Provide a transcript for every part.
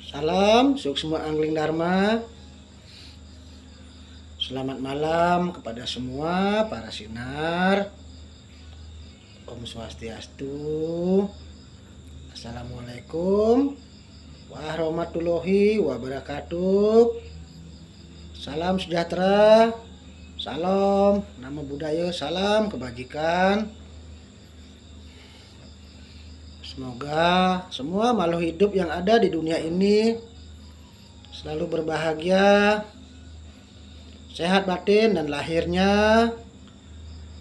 Salam Suksma Angling Dharma. Selamat malam kepada semua para sinar. Om Swastiastu. Assalamualaikum warahmatullahi wabarakatuh. Salam sejahtera, salam nama budaya, salam kebajikan. Semoga semua makhluk hidup yang ada di dunia ini selalu berbahagia, sehat batin dan lahirnya,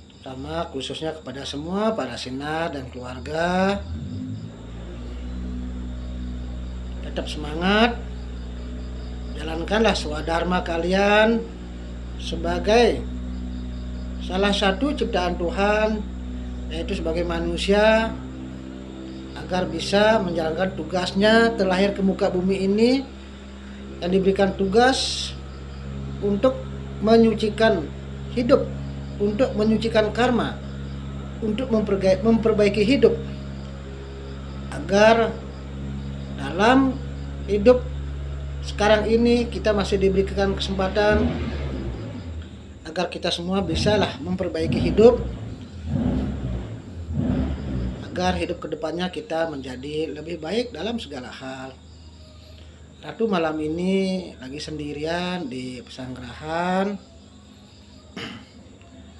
terutama khususnya kepada semua para sinar dan keluarga. Tetap semangat, jalankanlah swadharma kalian sebagai salah satu ciptaan Tuhan, yaitu sebagai manusia, agar bisa menjalankan tugasnya terlahir ke muka bumi ini, yang diberikan tugas untuk menyucikan hidup, untuk menyucikan karma, untuk memperbaiki hidup, agar dalam hidup sekarang ini kita masih diberikan kesempatan agar kita semua bisalah memperbaiki hidup, agar hidup kedepannya kita menjadi lebih baik dalam segala hal. Ratu malam ini lagi sendirian di pesanggrahan.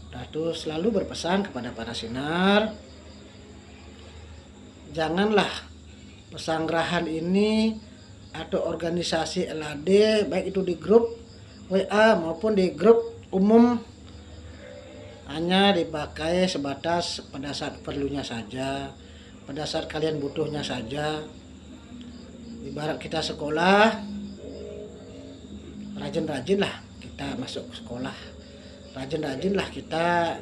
Ratu selalu berpesan kepada para sinar, janganlah pesanggrahan ini atau organisasi LAD, baik itu di grup WA maupun di grup umum, hanya dipakai sebatas pada saat perlunya saja, pada saat kalian butuhnya saja. Ibarat kita sekolah, rajin-rajinlah kita masuk sekolah, rajin-rajinlah kita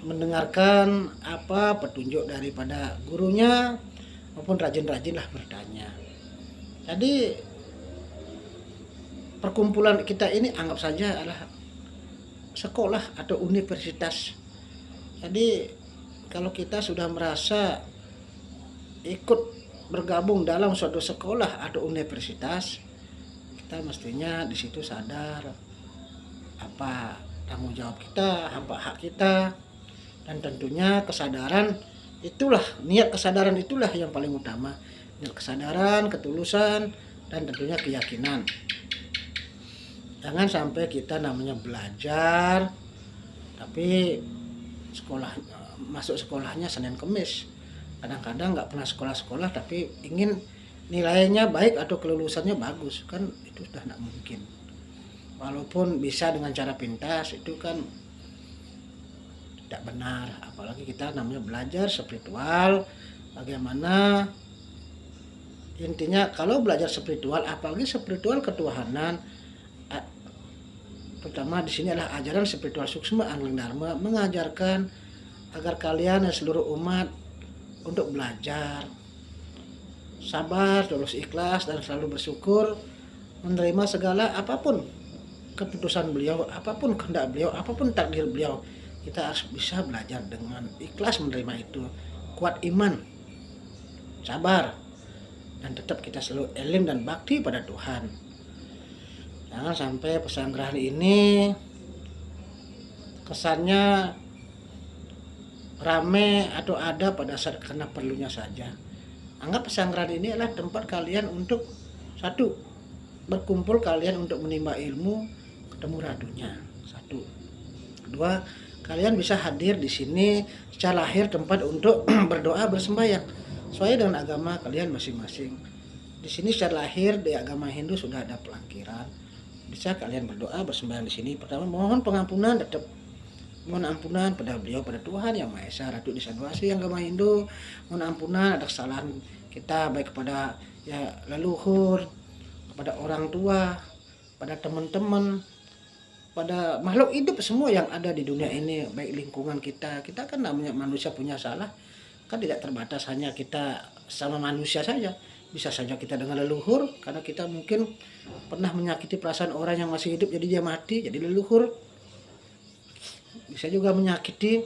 mendengarkan apa petunjuk daripada gurunya, maupun rajin-rajinlah bertanya. Jadi perkumpulan kita ini anggap saja adalah sekolah atau universitas. Jadi kalau kita sudah merasa ikut bergabung dalam suatu sekolah atau universitas, kita mestinya di situ sadar apa tanggung jawab kita, apa hak kita, dan tentunya kesadaran itulah, niat kesadaran itulah yang paling utama. Niat kesadaran, ketulusan, dan tentunya keyakinan. Jangan sampai kita namanya belajar tapi masuk sekolahnya Senin Kemis. Kadang-kadang nggak pernah sekolah tapi ingin nilainya baik atau kelulusannya bagus, kan itu sudah tidak mungkin. Walaupun bisa dengan cara pintas, itu kan tidak benar. Apalagi kita namanya belajar spiritual. Bagaimana intinya kalau belajar spiritual, apalagi spiritual ketuhanan, pertama di sini adalah ajaran spiritual Suksma Angling Dharma mengajarkan agar kalian dan seluruh umat untuk belajar sabar, terus ikhlas, dan selalu bersyukur, menerima segala apapun keputusan beliau, apapun kehendak beliau, apapun takdir beliau. Kita harus bisa belajar dengan ikhlas menerima itu, kuat iman, sabar, dan tetap kita selalu elim dan bakti pada Tuhan. Jangan sampai pesanggrahan ini kesannya rame atau ada pada saat karena perlunya saja. Anggap pesanggrahan ini adalah tempat kalian untuk satu, berkumpul kalian untuk menimba ilmu, ketemu ratunya. Satu. Kedua, kalian bisa hadir di sini secara lahir tempat untuk berdoa, bersembahyang sesuai dengan agama kalian masing-masing. Di sini secara lahir di agama Hindu sudah ada pelangkiran. Bisa kalian berdoa, bersembahyang di sini. Pertama, mohon pengampunan, tetap mohon ampunan pada beliau, pada Tuhan Yang Maha Esa, Ratu Disadwasi yang agama Hindu. Mohon ampunan ada kesalahan kita, baik kepada leluhur, kepada orang tua, pada teman-teman, pada makhluk hidup semua yang ada di dunia ini, baik lingkungan kita. Kita kan namanya manusia punya salah, kan tidak terbatas hanya kita sama manusia saja. Bisa saja kita dengan leluhur, karena kita mungkin pernah menyakiti perasaan orang yang masih hidup, jadi dia mati, jadi leluhur. Bisa juga menyakiti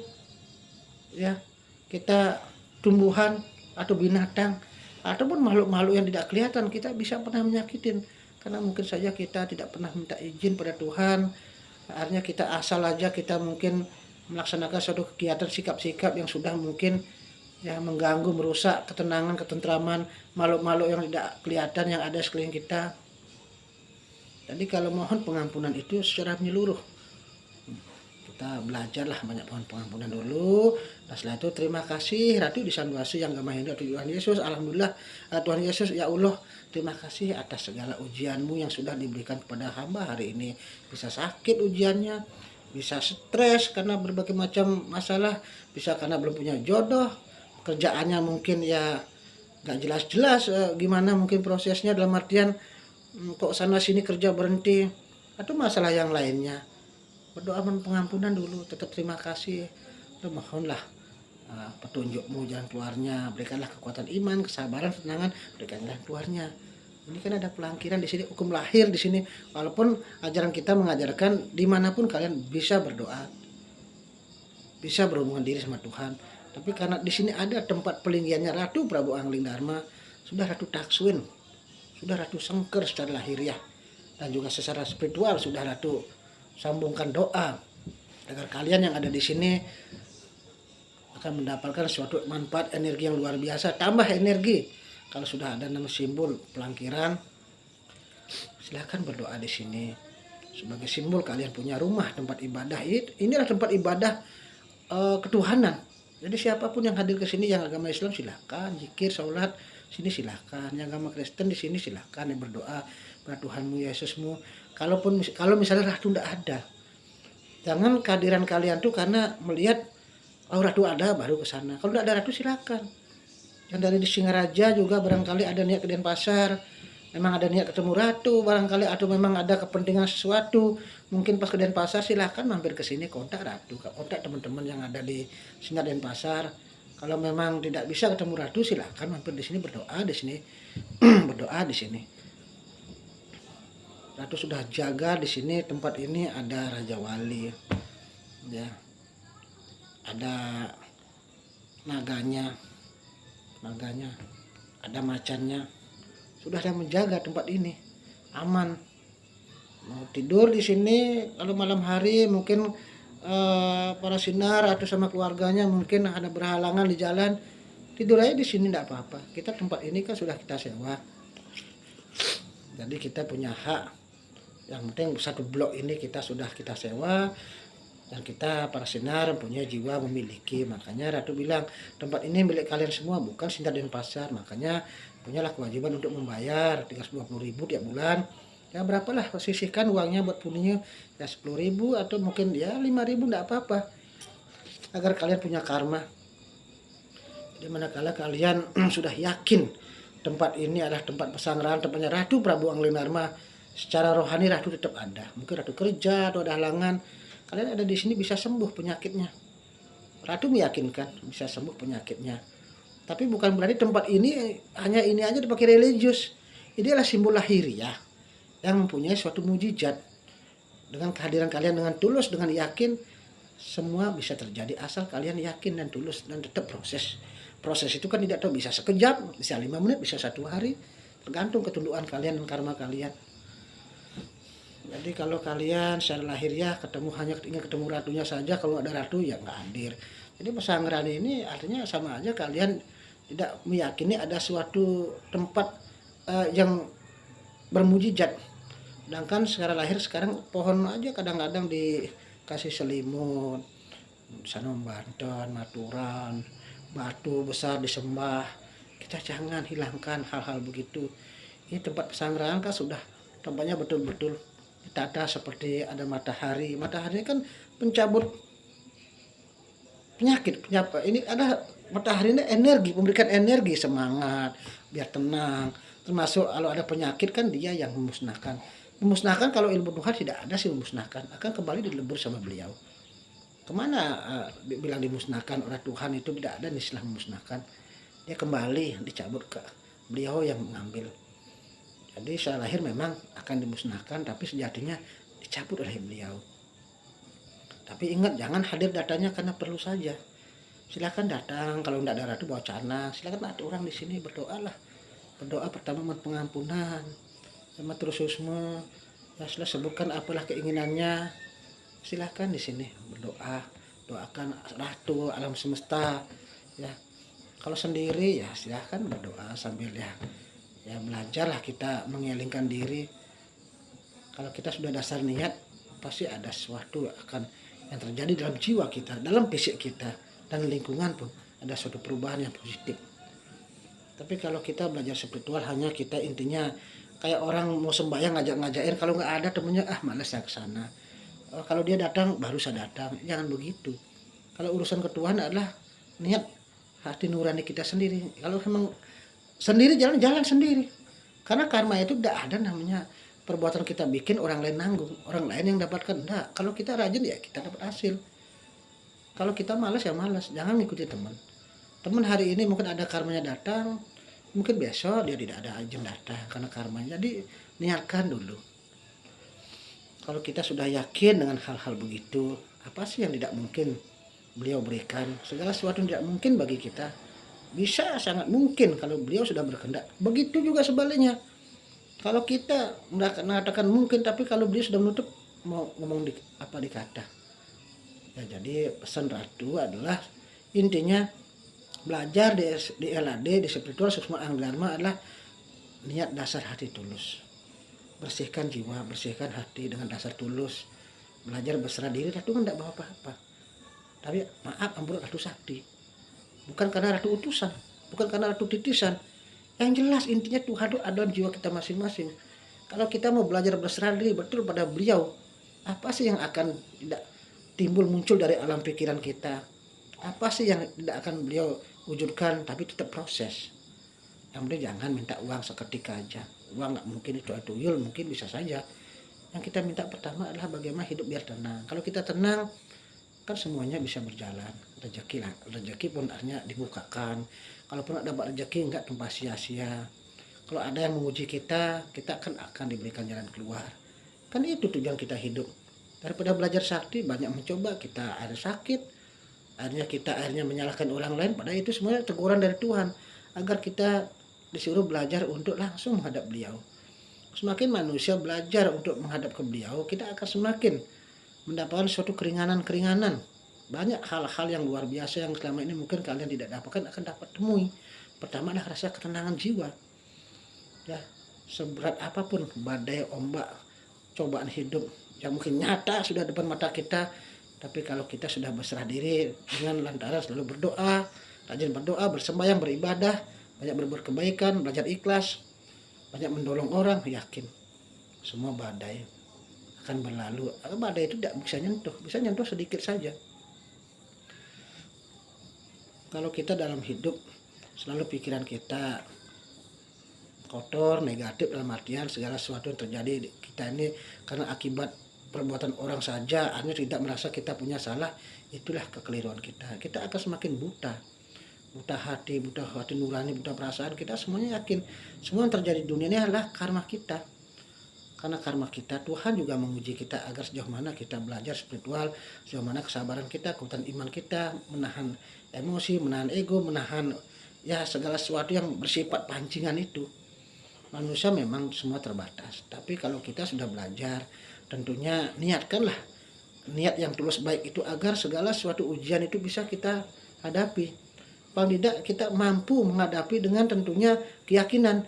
ya kita tumbuhan atau binatang, ataupun makhluk-makhluk yang tidak kelihatan kita bisa pernah menyakitin, karena mungkin saja kita tidak pernah minta izin pada Tuhan. Akhirnya kita asal aja kita mungkin melaksanakan suatu kegiatan sikap-sikap yang sudah mungkin ya mengganggu, merusak ketenangan, ketentraman makhluk-makhluk yang tidak kelihatan yang ada sekeliling kita. Jadi kalau mohon pengampunan itu secara menyeluruh, kita belajarlah banyak pohon pengampunan dulu. Nah setelah itu terima kasih Ratu di Sanduasi yang gak main Tuhan Yesus. Alhamdulillah Tuhan Yesus, ya Allah terima kasih atas segala ujianmu yang sudah diberikan kepada hamba hari ini. Bisa sakit ujiannya, bisa stres karena berbagai macam masalah, bisa karena belum punya jodoh, kerjaannya mungkin ya gak jelas-jelas gimana mungkin prosesnya, dalam artian kok sana sini kerja berhenti, atau masalah yang lainnya. Berdoa pengampunan dulu, tetap terima kasih, dan mohonlah petunjukmu jalan keluarnya, berikanlah kekuatan iman, kesabaran, ketenangan, berikanlah keluarnya. Ini kan ada pelangkiran di sini, hukum lahir di sini. Walaupun ajaran kita mengajarkan dimanapun kalian bisa berdoa, bisa berhubungan diri sama Tuhan. Tapi karena di sini ada tempat pelinggiannya Ratu Prabu Angling Dharma, sudah Ratu Takswin, sudah Ratu Sengker secara lahiriah, dan juga secara spiritual sudah Ratu sambungkan doa agar kalian yang ada di sini akan mendapatkan suatu manfaat energi yang luar biasa, tambah energi. Kalau sudah ada nama simbol pelangkiran, silahkan berdoa di sini sebagai simbol kalian punya rumah tempat ibadah. Inilah tempat ibadah ketuhanan. Jadi siapapun yang hadir ke sini yang agama Islam silahkan zikir, sholat sini silahkan, yang agama Kristen di sini silahkan yang berdoa pada Tuhanmu Yesusmu. Kalau misalnya Ratu tidak ada, jangan kehadiran kalian tuh karena melihat Ratu ada baru ke sana. Kalau tidak ada Ratu silahkan. Yang dari di Singaraja juga barangkali ada niat ke Denpasar, memang ada niat ketemu Ratu barangkali, atau memang ada kepentingan sesuatu, mungkin pas ke Denpasar silahkan mampir ke sini, kontak Ratu, kontak teman-teman yang ada di Sinar Denpasar. Kalau memang tidak bisa ketemu Ratu silahkan mampir di sini, berdoa di sini. Berdoa di sini. Ratu sudah jaga di sini, tempat ini ada Raja Wali, ya, ada naganya, ada macannya, sudah ada menjaga tempat ini aman. Mau tidur di sini, kalau malam hari mungkin para sinar atau sama keluarganya mungkin ada berhalangan di jalan, tidur aja di sini tidak apa-apa. Kita tempat ini kan sudah kita sewa, jadi kita punya hak. Yang penting satu blok ini kita sewa, dan kita para sinar punya jiwa memiliki. Makanya Ratu bilang tempat ini milik kalian semua, bukan Sinar Denpasar. Makanya punyalah kewajiban untuk membayar 320.000 tiap bulan. Ya berapalah, sisihkan uangnya buat puninya, ya 10.000 atau mungkin ya 5.000 tidak apa-apa, agar kalian punya karma. Jadi manakala kalian sudah yakin tempat ini adalah tempat pesanggrahan, tempatnya Ratu Prabu Angling Dharma, secara rohani Ratu tetap ada. Mungkin Ratu kerja atau ada halangan, kalian ada di sini bisa sembuh penyakitnya. Ratu meyakinkan bisa sembuh penyakitnya. Tapi bukan berarti tempat ini hanya ini aja dipakai religius. Ini adalah simbol lahiriah yang mempunyai suatu mujizat. Dengan kehadiran kalian dengan tulus, dengan yakin, semua bisa terjadi asal kalian yakin dan tulus dan tetap proses. Proses itu kan tidak tahu, bisa sekejap, bisa 5 menit, bisa 1 hari, tergantung ketundukan kalian dan karma kalian. Jadi kalau kalian secara lahiriah hanya ingin ketemu ratunya saja, kalau ada ratu ya nggak hadir. Jadi pesanggrahan ini artinya sama aja kalian tidak meyakini ada suatu tempat yang bermujizat. Sedangkan secara lahir sekarang pohon aja kadang-kadang dikasih selimut, sana Banten, Maturan, batu besar disembah. Kita jangan hilangkan hal-hal begitu. Ini tempat pesanggrahan kan sudah tempatnya betul-betul ditata seperti ada matahari. Matahari kan pencabut penyakit, ini ada matahari ini energi, memberikan energi, semangat, biar tenang. Termasuk kalau ada penyakit kan dia yang memusnahkan. Memusnahkan kalau ilmu Tuhan tidak ada sih memusnahkan, akan kembali dilebur sama beliau. Kemana bilang dimusnahkan oleh Tuhan, itu tidak ada istilah memusnahkan. Dia kembali dicabut ke beliau yang mengambil. Jadi secara lahir memang akan dimusnahkan, tapi sejatinya dicabut oleh beliau. Tapi ingat, jangan hadir datanya karena perlu saja. Silakan datang, kalau tidak ada ratu bawa canang, silakan ada orang di sini, berdoalah. Berdoa pertama mohon pengampunan sama terususmu. Ya sudah sebutkan apalah keinginannya. Silahkan di sini berdoa, doakan Ratu alam semesta ya. Kalau sendiri ya silahkan berdoa sambil ya belajarlah kita mengelingkan diri. Kalau kita sudah dasar niat, pasti ada sesuatu akan yang terjadi dalam jiwa kita, dalam fisik kita, dan lingkungan pun ada suatu perubahan yang positif. Tapi kalau kita belajar spiritual hanya kita intinya kayak orang mau sembahyang ngajak-ngajakin, kalau nggak ada temennya malas ya ke sana. Kalau dia datang baru saya datang, jangan begitu. Kalau urusan ketuhanan adalah niat hati nurani kita sendiri. Kalau memang sendiri jalan sendiri, karena karma itu tidak ada namanya perbuatan kita bikin orang lain nanggung, orang lain yang dapatkan. Enggak, kalau kita rajin ya kita dapat hasil. Kalau kita malas ya malas, jangan ngikuti teman hari ini mungkin ada karmanya datang, mungkin besok dia tidak ada aja datang karena karmanya. Jadi niatkan dulu. Kalau kita sudah yakin dengan hal-hal begitu, apa sih yang tidak mungkin beliau berikan? Segala sesuatu yang tidak mungkin bagi kita bisa sangat mungkin kalau beliau sudah berkehendak. Begitu juga sebaliknya. Kalau kita mengatakan mungkin, tapi kalau beliau sudah menutup, mau ngomong apa dikata. Ya, jadi pesan Ratu adalah intinya belajar di LAD, di spiritual Suksma Anggadharma adalah niat dasar hati tulus. Bersihkan jiwa, bersihkan hati dengan dasar tulus. Belajar berserah diri. Ratu kan tidak bawa apa-apa. Tapi maaf, ampun Ratu Sakti. Bukan karena Ratu utusan, bukan karena Ratu titisan. Yang jelas intinya Tuhan itu ada dalam jiwa kita masing-masing. Kalau kita mau belajar berserah diri betul pada beliau, apa sih yang akan tidak timbul muncul dari alam pikiran kita? Apa sih yang tidak akan beliau wujudkan, tapi tetap proses. Yang penting jangan minta uang seketika aja. Uang nggak mungkin itu tuyul, mungkin bisa saja. Yang kita minta pertama adalah bagaimana hidup biar tenang. Kalau kita tenang, kan semuanya bisa berjalan. Rezeki pun artinya dibukakan. Kalaupun ada dapat rezeki nggak tumpah sia-sia. Kalau ada yang menguji kita akan diberikan jalan keluar. Kan itu tujuan kita hidup. Daripada belajar sakti banyak mencoba, kita ada sakit, akhirnya menyalahkan orang lain. Padahal itu semuanya teguran dari Tuhan agar kita disuruh belajar untuk langsung menghadap beliau. Semakin manusia belajar untuk menghadap ke beliau, kita akan semakin mendapatkan suatu keringanan-keringanan. Banyak hal-hal yang luar biasa yang selama ini mungkin kalian tidak dapatkan akan dapat temui. Pertama adalah rasa ketenangan jiwa. Ya, seberat apapun badai, ombak, cobaan hidup yang mungkin nyata sudah depan mata kita, tapi kalau kita sudah berserah diri dengan lantaran selalu berdoa, rajin berdoa, bersembahyang, beribadah, banyak berbuat kebaikan, belajar ikhlas, banyak menolong orang, yakin semua badai akan berlalu. Badai itu tidak bisa nyentuh sedikit saja. Kalau kita dalam hidup selalu pikiran kita kotor, negatif, dalam artian segala sesuatu yang terjadi di kita ini karena akibat perbuatan orang saja, hanya tidak merasa kita punya salah, itulah kekeliruan kita. Kita akan semakin buta hati nurani, buta perasaan. Kita semuanya yakin semua yang terjadi di dunia ini adalah karma kita. Karena karma kita, Tuhan juga menguji kita agar sejauh mana kita belajar spiritual, sejauh mana kesabaran kita, kekuatan iman kita, menahan emosi, menahan ego, menahan ya segala sesuatu yang bersifat pancingan itu. Manusia memang semua terbatas, tapi kalau kita sudah belajar, tentunya niatkanlah niat yang tulus baik itu agar segala suatu ujian itu bisa kita hadapi. Paling tidak kita mampu menghadapi dengan tentunya keyakinan.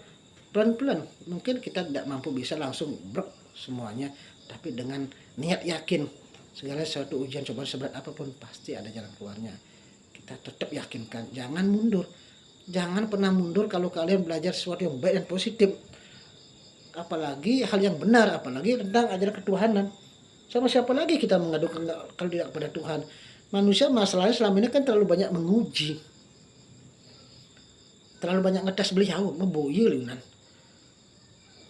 Pelan-pelan, mungkin kita tidak mampu bisa langsung brek semuanya, tapi dengan niat yakin segala suatu ujian cobaan seberat apapun pasti ada jalan keluarnya. Kita tetap yakinkan, jangan mundur. Jangan pernah mundur kalau kalian belajar sesuatu yang baik dan positif. Apalagi hal yang benar, apalagi tentang ajaran ketuhanan. Sama siapa lagi kita mengadu kalau tidak kepada Tuhan? Manusia masalahnya selama ini kan terlalu banyak menguji. Terlalu banyak ngetes beliau, ngeboyil Yunan.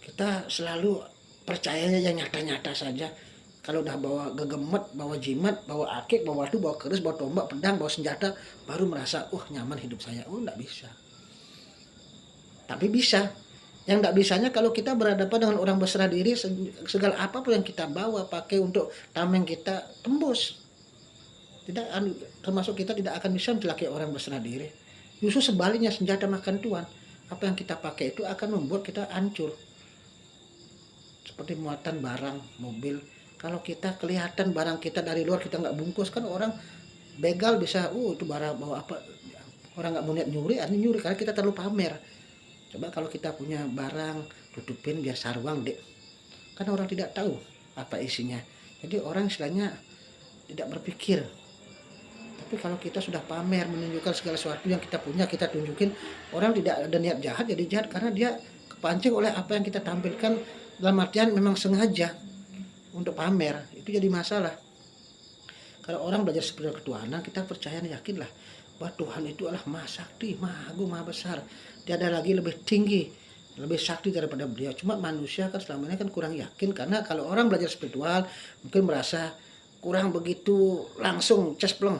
Kita selalu percayanya yang nyata-nyata saja. Kalau udah bawa gegemet, bawa jimat, bawa akik, bawa batu, bawa keris, bawa tombak, pedang, bawa senjata, baru merasa, nyaman hidup saya. Enggak bisa. Tapi bisa. Yang enggak bisanya kalau kita berhadapan dengan orang berserah diri, segala apapun yang kita bawa, pakai untuk tameng kita, tembus. Termasuk kita tidak akan bisa mencelakai orang berserah diri. Justru sebaliknya, senjata makan Tuhan. apa yang kita pakai itu akan membuat kita hancur. Seperti muatan barang, mobil. Kalau kita kelihatan barang kita dari luar, kita nggak bungkus, kan orang begal bisa, itu barang bawa apa, orang nggak mau lihat nyuri, artinya nyuri karena kita terlalu pamer. Coba kalau kita punya barang, tutupin biar sarwang dek, karena orang tidak tahu apa isinya. Jadi orang istilahnya tidak berpikir. Tapi kalau kita sudah pamer, menunjukkan segala sesuatu yang kita punya, kita tunjukin, orang tidak ada niat jahat jadi jahat karena dia kepancing oleh apa yang kita tampilkan, dalam artian memang sengaja untuk pamer. Itu jadi masalah. Kalau orang belajar spiritual ketuhanan, kita percaya dan yakinlah bahwa Tuhan itu adalah Maha Sakti, Maha Agung, Maha Besar. Tiada lagi lebih tinggi, lebih sakti daripada beliau. Cuma manusia kan selama ini kan kurang yakin, karena kalau orang belajar spiritual mungkin merasa kurang begitu langsung cespleng,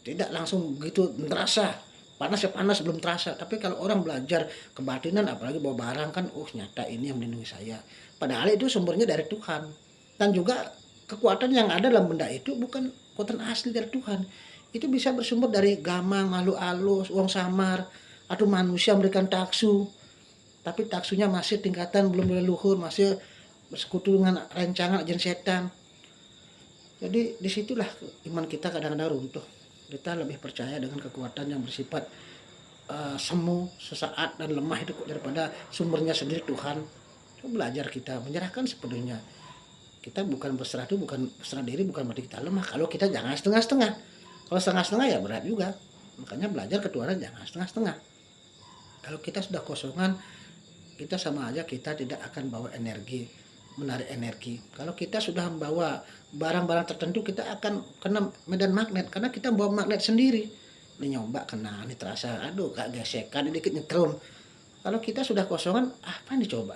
tidak langsung begitu terasa. Panas ya panas, belum terasa. Tapi kalau orang belajar kebatinan, apalagi bawa barang kan, nyata ini yang melindungi saya. Padahal itu sumbernya dari Tuhan. Dan juga kekuatan yang ada dalam benda itu bukan kekuatan asli dari Tuhan. Itu bisa bersumber dari gamang, makhluk halus, uang samar, atau manusia memberikan taksu. Tapi taksunya masih tingkatan belum leluhur, masih bersekutu dengan rancangan ajen setan. Jadi disitulah iman kita kadang-kadang runtuh. Kita lebih percaya dengan kekuatan yang bersifat semu, sesaat, dan lemah itu daripada sumbernya sendiri Tuhan. Belajar kita menyerahkan sepenuhnya. Kita bukan berserah itu, bukan berserah diri, bukan berarti kita lemah. Kalau kita jangan setengah-setengah. Kalau setengah-setengah ya berat juga. Makanya belajar ketuhanan jangan setengah-setengah. Kalau kita sudah kosongan, kita sama aja kita tidak akan bawa energi, menarik energi. Kalau kita sudah membawa barang-barang tertentu, kita akan kena medan magnet karena kita bawa magnet sendiri. Ini nyoba kena, ini terasa, aduh kak gesekan, ini dikit nyetrum. Kalau kita sudah kosongan, apa yang dicoba?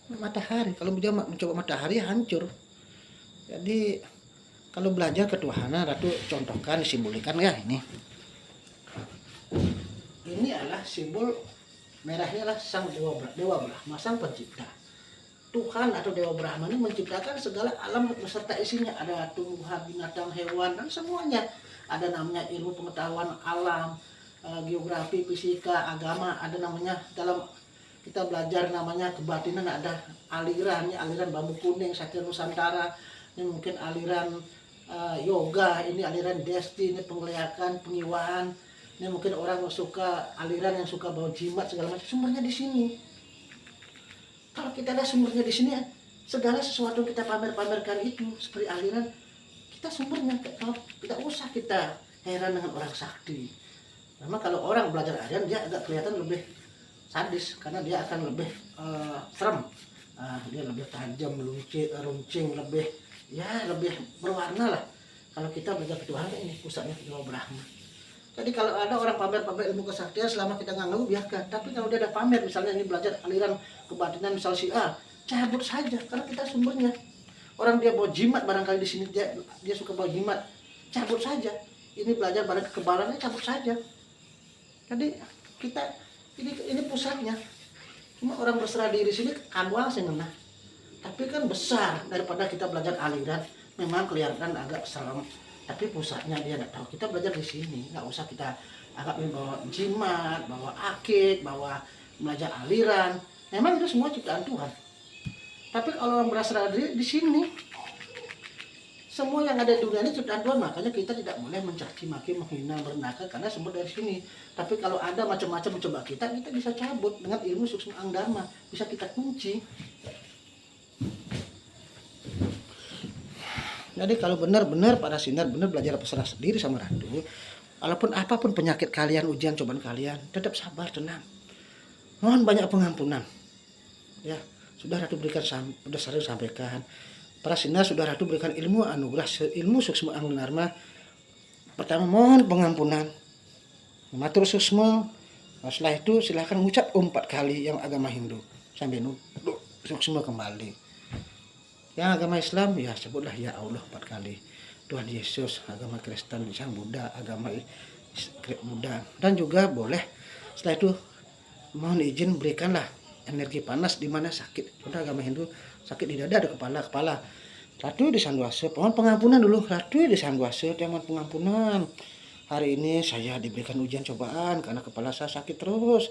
Matahari. Kalau dia mencoba matahari, hancur. Jadi kalau belajar ketuhanan, Ratu contohkan, disimbolkan ya ini. Ini adalah simbol merahnya adalah sang Dewa Brahma, sang pencipta. Tuhan atau Dewa Brahma ini menciptakan segala alam beserta isinya. Ada tumbuhan, binatang, hewan, dan semuanya. Ada namanya ilmu pengetahuan alam, geografi, fisika, agama. Ada namanya, dalam kita belajar namanya kebatinan, ada alirannya, aliran bambu kuning, Satya Nusantara. Ini mungkin aliran yoga, ini aliran desti, ini penglihatan, pengiwaan. Ini mungkin orang yang suka aliran yang suka bawa jimat segala macam. Sumbernya di sini. Kalau kita ada sumbernya di sini, segala sesuatu kita pamer-pamerkan itu seperti aliran, kita sumbernya. Kalau tidak usah kita heran dengan orang sakti. Memang kalau orang belajar aliran, dia agak kelihatan lebih sadis karena dia akan lebih serem. Dia lebih tajam, runcing, lebih berwarna lah. Kalau kita belajar ketuhanan, ini pusatnya Dewa Brahma. Jadi kalau ada orang pamer-pamer ilmu kesaktian, selama kita nggak ngaku biarkan. Tapi kalau dia ada pamer, misalnya ini belajar aliran kebatinan misal si A, cabut saja karena kita sumbernya. Orang dia bawa jimat barangkali di sini, dia suka bawa jimat, cabut saja. Ini belajar barang kekebalannya, cabut saja. Jadi kita ini pusatnya. Cuma orang berserah diri sini kamuang sih ngena. Tapi kan besar daripada kita belajar aliran. Memang kelihatan agak serem. Tapi pusatnya dia nggak tahu. Kita belajar di sini, nggak usah kita anggap bawa jimat, bawa akik, bawa belajar aliran. Memang itu semua ciptaan Tuhan. Tapi kalau orang berasal dari di sini, semua yang ada di dunia ini ciptaan Tuhan. Makanya kita tidak boleh mencaci maki, menghina, merendahkan karena sumber dari sini. Tapi kalau ada macam-macam mencoba kita bisa cabut dengan ilmu suksma angdharma, bisa kita kunci. Jadi kalau benar-benar para sinar benar belajar berserah diri sama Ratu, walaupun apapun penyakit kalian, ujian, cobaan kalian, tetap sabar, tenang. Mohon banyak pengampunan. Ya, sudah Ratu berikan, sudah sering sampaikan. Para sinar sudah Ratu berikan ilmu anugerah, ilmu suksma angdharma. Pertama mohon pengampunan, matur suksma. Setelah itu silahkan mengucap 4 kali yang agama Hindu sampai nunduk suksma kembali. Yang agama Islam ya sebutlah ya Allah 4 kali. Tuhan Yesus, agama Kristen, Sang Buddha, agama Buddha. Dan juga boleh setelah itu mohon izin berikanlah energi panas di mana sakit. Contoh agama Hindu sakit di dada, ada kepala. Ratu di Sangguasa, mohon pengampunan dulu. Ratu di Sangguasa, mohon pengampunan. hari ini saya diberikan ujian cobaan karena kepala saya sakit terus.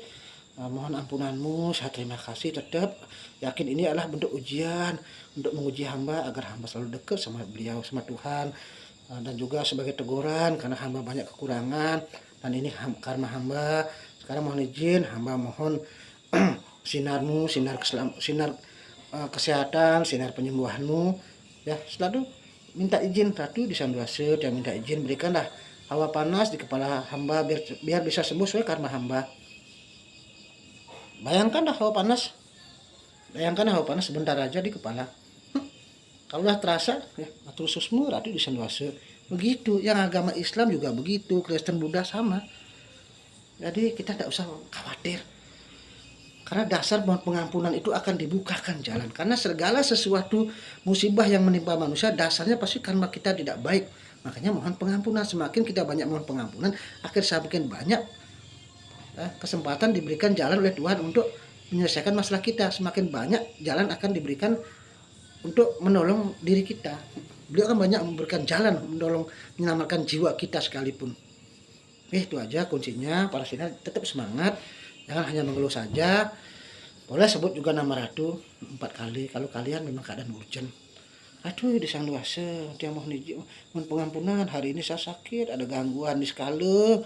Mohon ampunanmu, saya terima kasih, tetap yakin ini adalah bentuk ujian untuk menguji hamba agar hamba selalu dekat sama beliau, sama Tuhan. Dan juga sebagai teguran karena hamba banyak kekurangan, dan ini karena hamba sekarang mohon izin, hamba mohon sinarmu, sinar kesehatan, sinar penyembuhanmu, ya selalu minta izin Ratu di Sanduase, dan minta izin berikanlah hawa panas di kepala hamba biar bisa sembuh sesuai karma hamba. Bayangkan hawa panas sebentar aja di kepala. Kalau udah terasa, ya atur susmu Ratu di Sanduase. Begitu, yang agama Islam juga begitu, Kristen Buddha sama. Jadi kita tidak usah khawatir. Karena dasar mohon pengampunan itu akan dibukakan jalan. Karena segala sesuatu musibah yang menimpa manusia dasarnya pasti karena kita tidak baik. Makanya mohon pengampunan. Semakin kita banyak mohon pengampunan, akhirnya semakin banyak kesempatan diberikan jalan oleh Tuhan untuk menyelesaikan masalah kita. Semakin banyak jalan akan diberikan untuk menolong diri kita. Beliau akan banyak memberikan jalan, menyelamatkan jiwa kita sekalipun. Itu aja kuncinya. Para sinar tetap semangat, jangan hanya mengeluh saja. Boleh sebut juga nama Ratu 4 kali kalau kalian memang keadaan urgent. Aduh, di Sanduase, dia mohon izin, mohon pengampunan, hari ini saya sakit, ada gangguan di skala,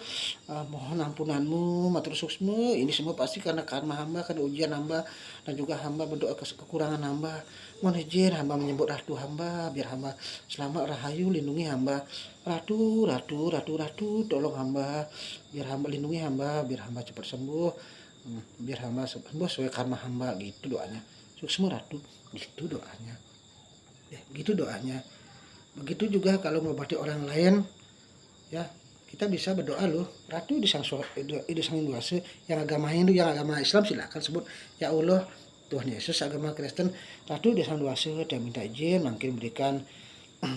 mohon ampunanmu, matur suksmu, ini semua pasti karena karma hamba, karena ujian hamba, dan juga hamba berdoa kekurangan hamba. Mohon izin hamba menyebut Ratu hamba, biar hamba selamat, rahayu, lindungi hamba. Ratu, tolong hamba, biar hamba lindungi hamba, biar hamba cepat sembuh, biar hamba sembuh sesuai karma hamba, gitu doanya. Suksmu Ratu, gitu doanya. Ya, gitu doanya. Begitu juga kalau mengobati orang lain, ya kita bisa berdoa loh. Ratu di Sanduase, yang agama Hindu, yang agama Islam silakan sebut ya Allah, Tuhan Yesus, agama Kristen, Ratu di Sanduase, dia minta izin mungkin berikan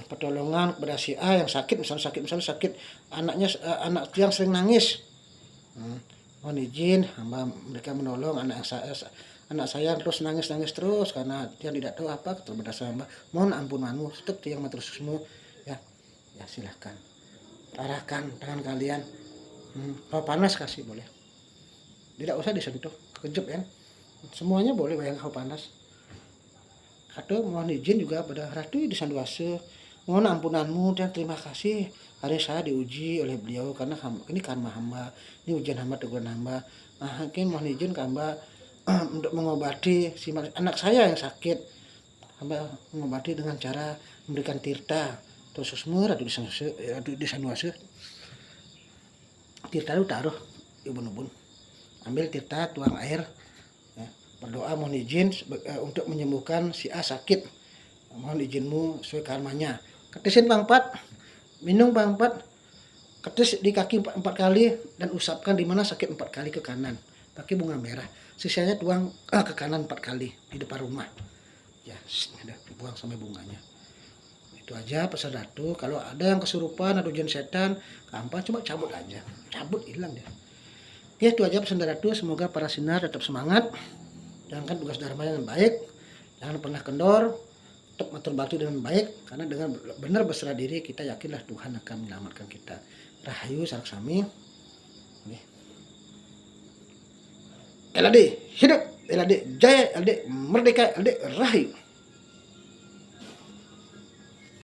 pertolongan kepada si A yang sakit, misalnya sakit anaknya, anak yang sering nangis. Mohon izin hamba mereka menolong anak saya terus nangis terus karena dia tidak tahu apa keterbatasan hamba. Mohon ampunanmu, tetap yang matur suksmu, ya silahkan arahkan tangan kalian. Kalau panas kasih boleh, tidak usah disentuh, kejep ya, semuanya boleh bayang hawa panas. Atau mohon izin juga pada Ratu di Sanduase, mohon ampunanmu dan terima kasih hari saya diuji oleh beliau karena ini karma hamba, ini ujian hamba, teguran hamba. Mungkin mohon izin ke hamba untuk mengobati si anak saya yang sakit. Hamba mengobati dengan cara memberikan tirta atau susmur atau di Sanduase. Tirta itu taruh ubun-ubun, ambil tirta, tuang air, ya, berdoa mohon izin untuk menyembuhkan si A sakit. Mohon izinmu sesuai karmanya. Ketisin Bang Pat, minum Bang Pat, ketis di kaki 4 kali dan usapkan di mana sakit 4 kali ke kanan. Pakai bunga merah. Sisanya tuang ke kanan 4 kali di depan rumah. Ya, ada buang sampai bunganya. Itu aja pesan Ratu. Kalau ada yang kesurupan atau jin setan, gampang cuma cabut aja. Cabut hilang dia. Oke, itu aja pesan Ratu. Semoga para sinar tetap semangat. Jalankan tugas dharma dengan baik. Jangan pernah kendor. Tetap atur bakti dengan baik. Karena dengan benar berserah diri, kita yakinlah Tuhan akan menyelamatkan kita. Rahayu Saraksami. LAD hidup, LAD jaya, LAD merdeka, LAD rahayu.